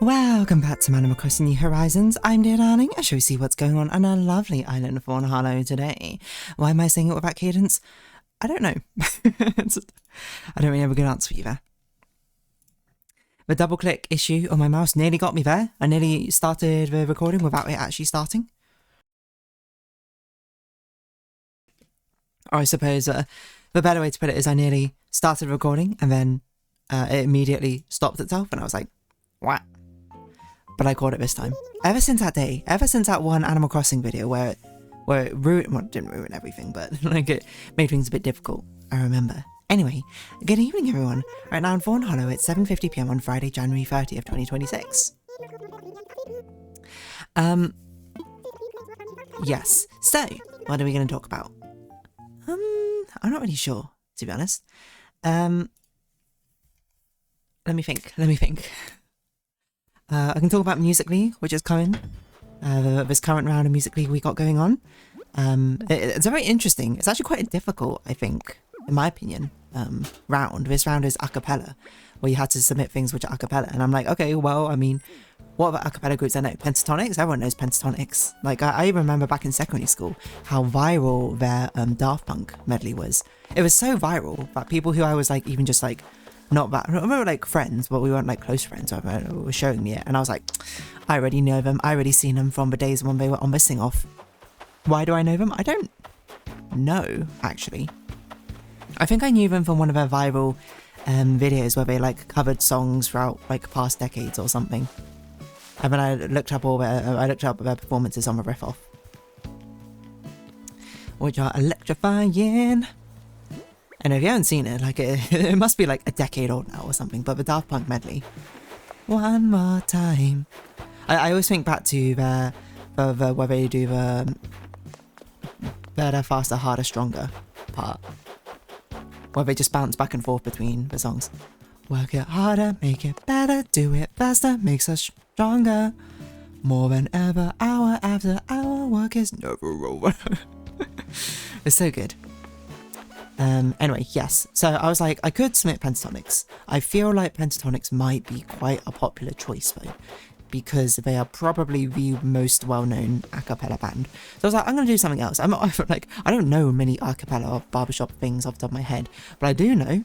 Welcome back to Animal Crossing New Horizons. I'm Dear Darling. I shall see what's going on a lovely island of Fawnhallow today. Why am I saying it without cadence? I don't know. I don't really have a good answer for you there. The double click issue on my mouse nearly got me there. I nearly started the recording without it actually starting. Or I suppose the better way to put it is I nearly started recording and then it immediately stopped itself and I was like, what? But I caught it this time. Ever since that day, ever since that one Animal Crossing video where it ruined, well, it didn't ruin everything, but like it made things a bit difficult, I remember. Anyway, good evening everyone. Right now in Fawnhallow, it's 7:50 PM on Friday, January 30th, 2026. Yes. So, what are we going to talk about? I'm not really sure, to be honest. Let me think. I can talk about Music League, which is coming. This current round of Music League we got going on. It's very interesting. It's actually quite a difficult, I think, in my opinion, round. This round is a cappella, where you had to submit things which are a cappella. And I'm like, okay, well, I mean, what about a cappella groups I know? Pentatonics? Everyone knows Pentatonics. Like, I remember back in secondary school how viral their Daft Punk medley was. It was so viral that people who I was like, even just like, not that, we were like friends, but we weren't like close friends, so they were showing me it. And I was like, I already know them. I already seen them from the days when they were on the sing-off. Why do I know them? I don't know, actually. I think I knew them from one of their viral videos where they like covered songs throughout like past decades or something. And then I looked up their performances on the riff off, which are electrifying. And if you haven't seen it, like it must be like a decade old now or something. But the Daft Punk medley, one more time. I always think back to the where they do the better, faster, harder, stronger part, where they just bounce back and forth between the songs. Work it harder, make it better, do it faster, makes us stronger. More than ever, hour after hour, work is never over. It's so good. Anyway, yes. So I was like, I could submit Pentatonics. I feel like Pentatonics might be quite a popular choice though, because they are probably the most well-known a cappella band. So I was like, I'm going to do something else. I'm like, I don't know many a cappella or barbershop things off the top of my head, but I do know.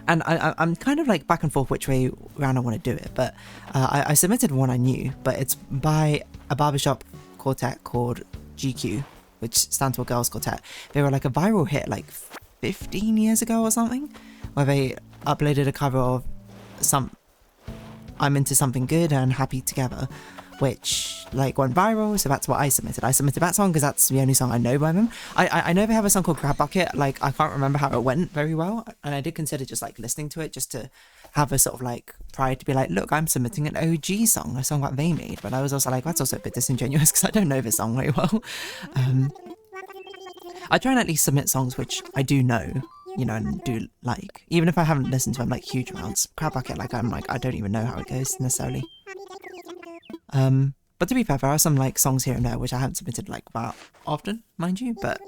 And I'm kind of like back and forth which way around I want to do it, but I submitted one I knew, but it's by a barbershop quartet called GQ, which stands for Girls Quartet. They were like a viral hit like 15 years ago or something, where they uploaded a cover of I'm Into Something Good and Happy Together, which like went viral, so that's what I submitted. I submitted that song because that's the only song I know by them. I know they have a song called Crab Bucket, like I can't remember how it went very well, and I did consider just like listening to it just to have a sort of like pride to be like, look, I'm submitting an OG song, a song that they made, but I was also like, that's also a bit disingenuous because I don't know this song very well. I try and at least submit songs which I do know, you know, and do like, even if I haven't listened to them like huge amounts. Crab Bucket, like I'm like, I don't even know how it goes necessarily. But to be fair, there are some like songs here and there which I haven't submitted like that often, mind you, but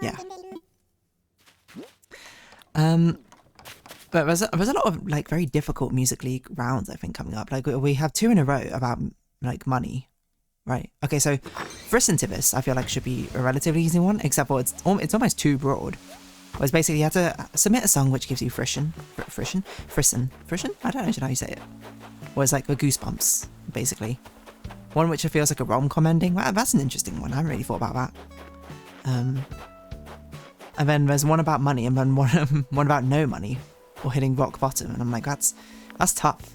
yeah. But there's a lot of like very difficult Music League rounds I think coming up. Like we have 2 in a row about like money, right? Okay, so Frisson to this I feel like should be a relatively easy one, except for it's almost too broad. Whereas basically you have to submit a song which gives you frisson. I don't know how you say it. Or it's like the goosebumps, basically. One which feels like a rom-com ending. Wow, that's an interesting one. I haven't really thought about that. And then there's one about money, and then one about no money, or hitting rock bottom. And I'm like, that's tough.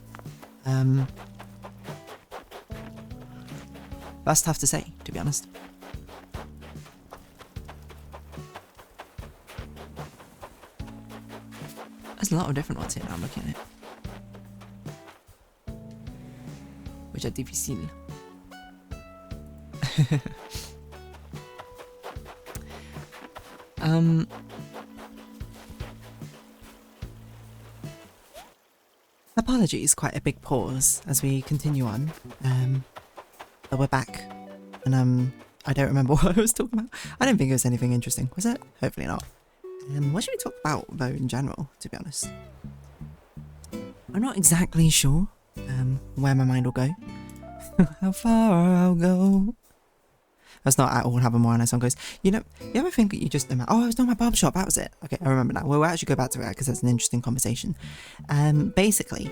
That's tough to say, to be honest. There's a lot of different ones here now. I'm looking at it. Which are difficile. Apologies, quite a big pause as we continue on. But we're back, and I don't remember what I was talking about. I don't think it was anything interesting, was it? Hopefully not. What should we talk about though in general, to be honest? I'm not exactly sure. where my mind will go. How far I'll go. That's not at all how the Moana song goes. You know, you ever think that you just... Oh, I was doing my barbershop, that was it. Okay, I remember now. We'll actually go back to it because it's an interesting conversation. Basically,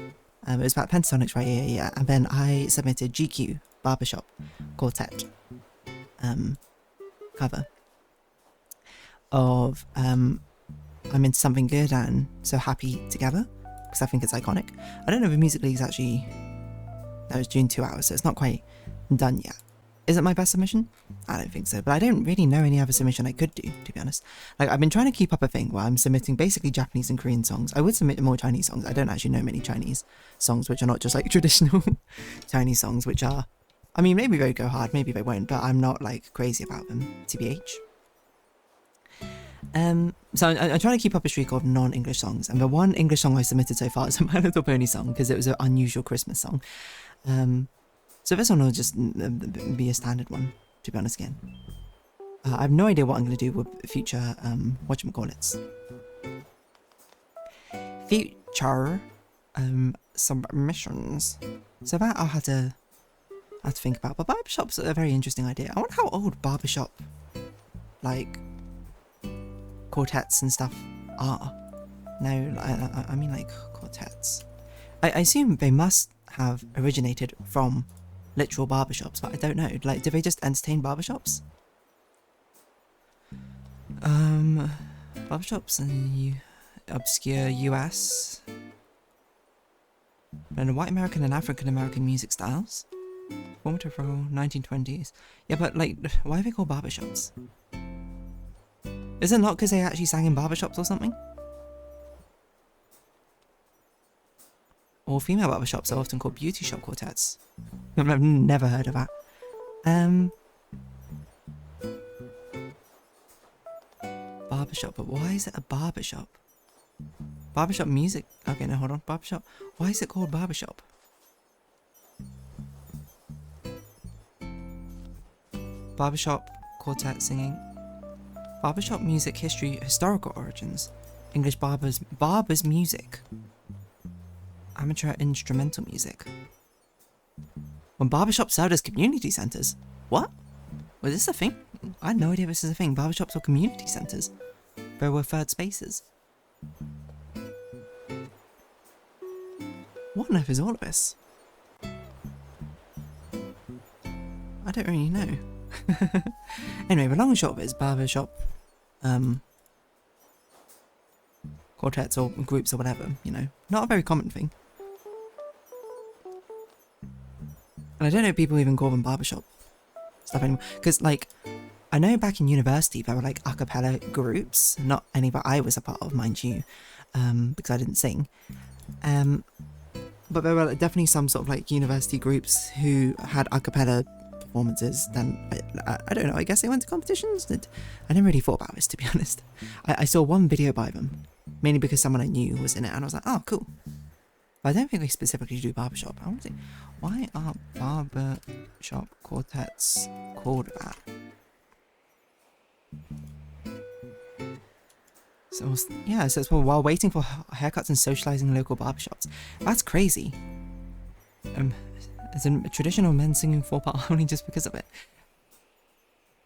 it was about Pentatonics, right? Yeah. And then I submitted GQ, Barbershop, Quartet, cover of I'm into something good and so happy together, because I think it's iconic. I don't know if the music league's actually... That was June 2 hours, so it's not quite done yet. Is it my best submission? I don't think so, but I don't really know any other submission I could do, to be honest. Like, I've been trying to keep up a thing where I'm submitting basically Japanese and Korean songs. I would submit more Chinese songs. I don't actually know many Chinese songs, which are not just like traditional Chinese songs, which are... I mean, maybe they go hard, maybe they won't, but I'm not like crazy about them, TBH. So I'm trying to keep up a streak of non-English songs, and the one English song I submitted so far is a My Little Pony song, because it was an unusual Christmas song. So this one will just be a standard one, to be honest again. I have no idea what I'm going to do with future, whatchamacallits. Future, submissions. So that I'll have to think about, but Barbershop's a very interesting idea. I wonder how old Barbershop, like, quartets and stuff are. No, I mean like quartets. I assume they must have originated from literal barbershops, but I don't know. Like, do they just entertain barbershops? Barbershops in obscure US and white American and African American music styles. Formative role, 1920s. Yeah, but like, why are they called barbershops? Isn't it not because they actually sang in barbershops or something? Or female barbershops are often called beauty shop quartets. I've never heard of that. Barbershop, but why is it a barbershop? Barbershop music. Okay, no, hold on. Barbershop. Why is it called barbershop? Barbershop, quartet singing. Barbershop music history, historical origins. English barbers music. Amateur instrumental music. When barbershops served as community centres. What? Was this a thing? I had no idea this is a thing. Barbershops were community centres. They were third spaces. What on earth is all of this? I don't really know. Anyway, the long and short of it is barbershop, quartets or groups or whatever, you know. Not a very common thing. And I don't know if people even call them barbershop stuff anymore. Because, like, I know back in university there were, like, a cappella groups. Not any that I was a part of, mind you. Because I didn't sing. But there were definitely some sort of, like, university groups who had a cappella performances. Then, I don't know, I guess they went to competitions? I never really thought about this, to be honest. I saw one video by them. Mainly because someone I knew was in it. And I was like, oh, cool. But I don't think they specifically do barbershop. I want to say, why are barbershop quartets called that? So, yeah, so it's while waiting for haircuts and socialising in local barbershops. That's crazy. It's a traditional men singing 4-part harmony just because of it.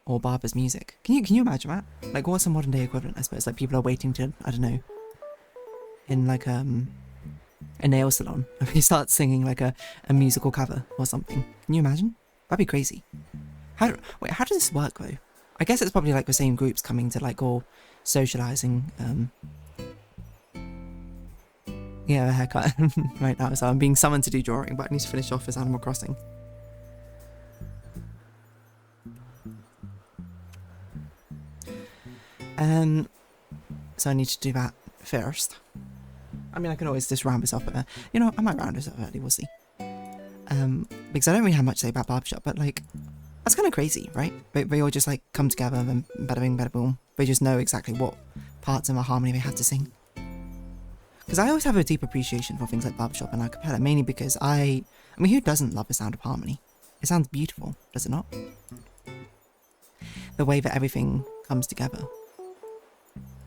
Or barbers music. Can you imagine that? Like, what's a modern day equivalent, I suppose? Like, people are waiting to, I don't know, in like a nail salon, and they start singing like a musical cover or something. Can you imagine? That'd be crazy. How does this work though? I guess it's probably like the same groups coming to like all socialising. Yeah, a haircut right now, so I'm being summoned to do drawing, but I need to finish off this Animal Crossing. So I need to do that first. I mean, I can always just round this up. You know, I might round this up early, we'll see. Because I don't really have much to say about Barbershop, but like, that's kind of crazy, right? They all just like come together and bada bing, bada boom. They just know exactly what parts of a harmony they have to sing. Because I always have a deep appreciation for things like Barbershop and a cappella, mainly because I mean, who doesn't love the sound of harmony? It sounds beautiful, does it not? The way that everything comes together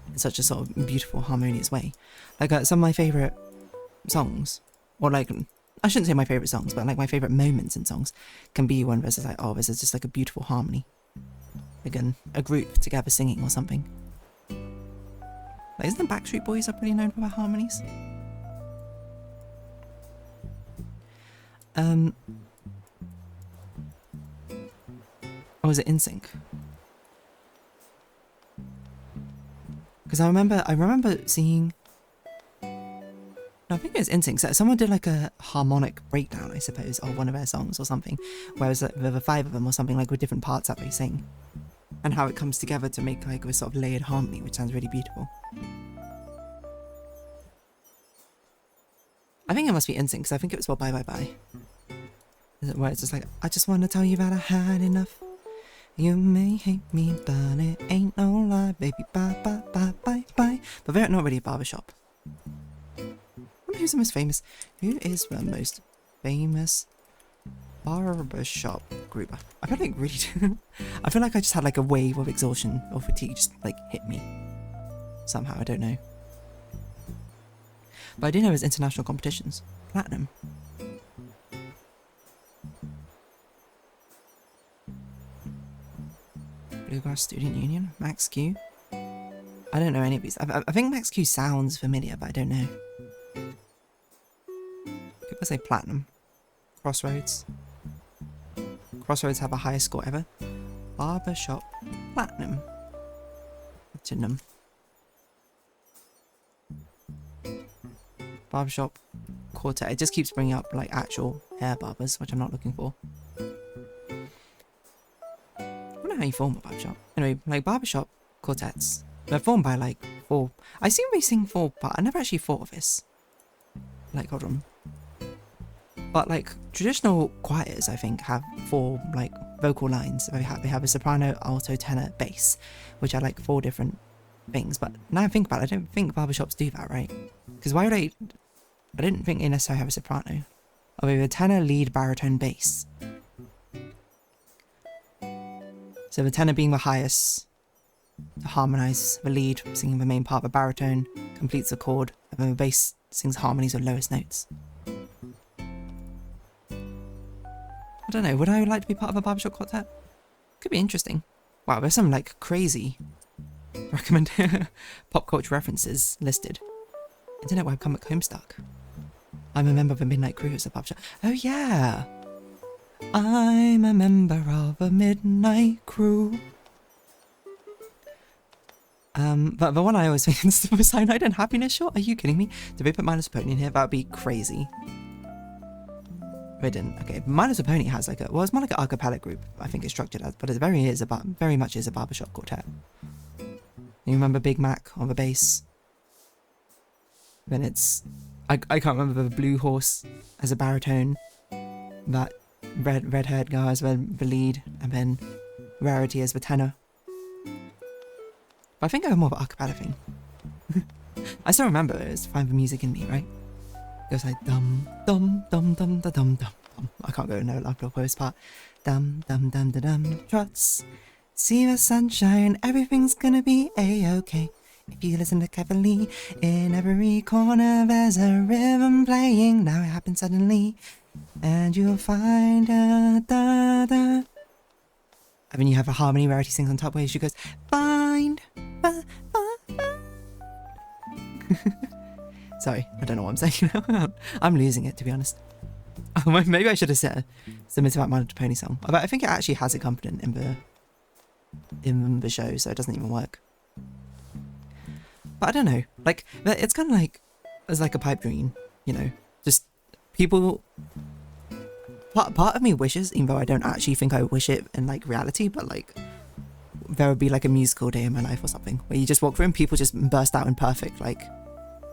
in such a sort of beautiful, harmonious way. Like some of my favourite songs, or like, I shouldn't say my favourite songs, but like my favourite moments in songs can be when there's like, oh, this is just like a beautiful harmony. Again, a group together singing or something. Like, isn't the Backstreet Boys are pretty known for their harmonies? Or was it NSYNC? Because I remember seeing. No, I think it was NSYNC. So someone did like a harmonic breakdown, I suppose, of one of their songs or something, where it was like, there were 5 of them or something, like with different parts that they sing, and how it comes together to make like a sort of layered harmony, which sounds really beautiful. I think it must be NSYNC, because I think it was for Bye Bye Bye. Is it where it's just like, I just want to tell you that I had enough. You may hate me, but it ain't no lie, baby. Bye bye bye bye bye. But they're not really a Barbershop. I wonder who's the most famous. Who is the most famous Barbershop group? I feel like really. I feel like I just had like a wave of exhaustion or fatigue just like hit me somehow. I don't know. But I do know there's international competitions. Platinum. Bluegrass Student Union, Max Q. I don't know any of these. I think Max Q sounds familiar, but I don't know. People say Platinum. Crossroads. Crossroads have a highest score ever. Barbershop Platinum. Platinum. Barbershop Quartet. It just keeps bringing up like actual hair barbers, which I'm not looking for. I don't know how you form a barbershop. Anyway, like Barbershop quartets, they're formed by like 4. I assume they sing 4 parts. I never actually thought of this. Like, hold on. But like traditional choirs, I think, have 4 like vocal lines. They have a soprano, alto, tenor, bass, which are like 4 different things. But now I think about it, I don't think barbershops do that, right? Because why would I didn't think they necessarily have a soprano. Oh, we have a tenor, lead, baritone, bass. So the tenor being the highest, to harmonise the lead, singing the main part, the baritone completes the chord, and then the bass sings harmonies or lowest notes. I don't know, would I like to be part of a barbershop quartet? Could be interesting. Wow, there's some like crazy pop culture references listed. Internet webcam at Homestuck. I'm a member of a Midnight Crew as a barbershop. Oh yeah! I'm a member of a Midnight Crew. But the one I always think is the Cyanide and Happiness shot. Are you kidding me? Did they put Minus a Pony in here? That would be crazy. They didn't. Okay, Minus a Pony has like a, well, it's more like an a cappella group, I think it's structured as, but it very much is a barbershop quartet. You remember Big Mac on the bass? Then it's, I can't remember, the Blue Horse as a baritone, that red-haired guy as the lead, and then Rarity as the tenor. But I think I have more of an a cappella thing. I still remember it was Find the Music in Me, right? It goes like dum dum dum dum da dum dum dum. I can't go no love the first part. Dum dum dum da dum trots. See the sunshine, everything's gonna be a-okay. If you listen to carefully, in every corner there's a rhythm playing. Now it happens suddenly, and you'll find a da da. And then you have a harmony Rarity sings on top where she goes, find. Sorry, I don't know what I'm saying now. I'm losing it, to be honest. Maybe I should have submitted that Minor Pony song. But I think it actually has accompaniment in the show, so it doesn't even work. But I don't know. Like, it's kind of like, it's like a pipe dream, you know? Just people... Part of me wishes, even though I don't actually think I wish it in like reality, but like there would be like a musical day in my life or something where you just walk through and people just burst out in perfect like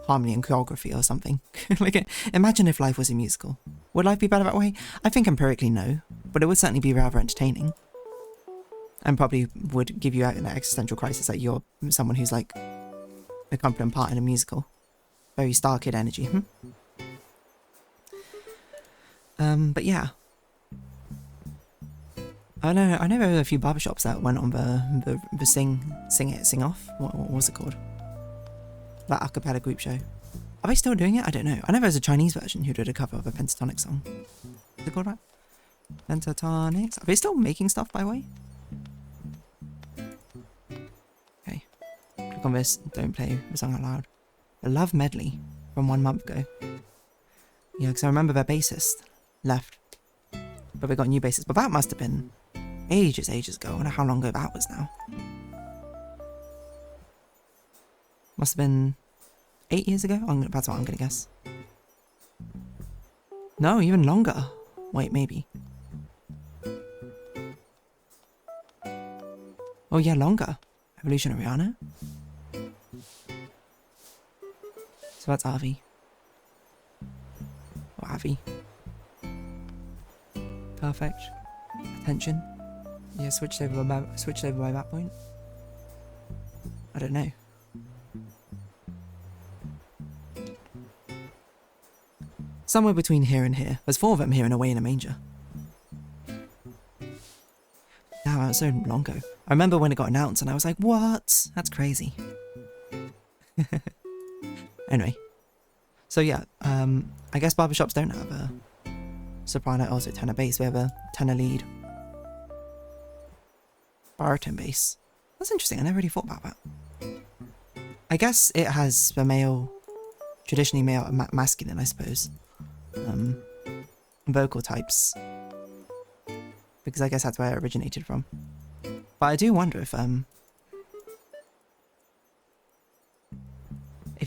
harmony and choreography or something. Like, imagine if life was a musical. Would life be better that way? I think empirically no, but it would certainly be rather entertaining, and probably would give you an existential crisis that you're someone who's like a competent part in a musical. Very Star Kid energy. But yeah, I know there were a few barbershops that went on the sing off. What was it called? That a cappella group show. Are they still doing it? I don't know. I know there's a Chinese version who did a cover of a pentatonic song. Is it called that? Pentatonics? Are they still making stuff, by the way? Okay. Click on this. Don't play the song out loud. The Love Medley from 1 month ago. Yeah, because I remember their bassist left. But they got a new bassist. But that must have been ages ago. I wonder how long ago that was now. Must have been 8 years ago? That's what I'm going to guess. No, even longer. Wait, maybe. Oh yeah, longer. Evolution of Rihanna. So that's Avi. Or Avi. Perfect. Attention. Yeah, switched over by that point. I don't know. Somewhere between here and here. There's 4 of them here and away in a manger. Now, that was so long ago. I remember when it got announced and I was like, what? That's crazy. Anyway. So yeah, I guess barbershops don't have a soprano, also tenor bass. We have a tenor lead. Baritone bass. That's interesting. I never really thought about that. I guess it has the male, traditionally male, masculine, I suppose. Vocal types. Because I guess that's where it originated from. But I do wonder if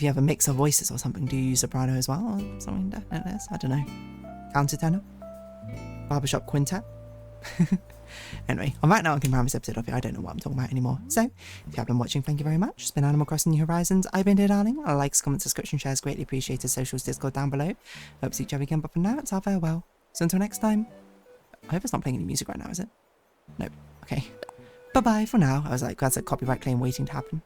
you have a mix of voices or something, do you use soprano as well? Or something like this? I don't know. Countertenor? Barbershop quintet? Anyway, on that note, I'm going to round this episode off here. I don't know what I'm talking about anymore. So, if you have been watching, thank you very much. It's been Animal Crossing New Horizons. I've been here, darling. Likes, comments, subscription, shares, greatly appreciated. Socials, Discord down below. Hope to see each other again, but for now, it's our farewell. So until next time, I hope it's not playing any music right now, is it? Nope. Okay. Bye-bye for now. I was like, that's a copyright claim waiting to happen.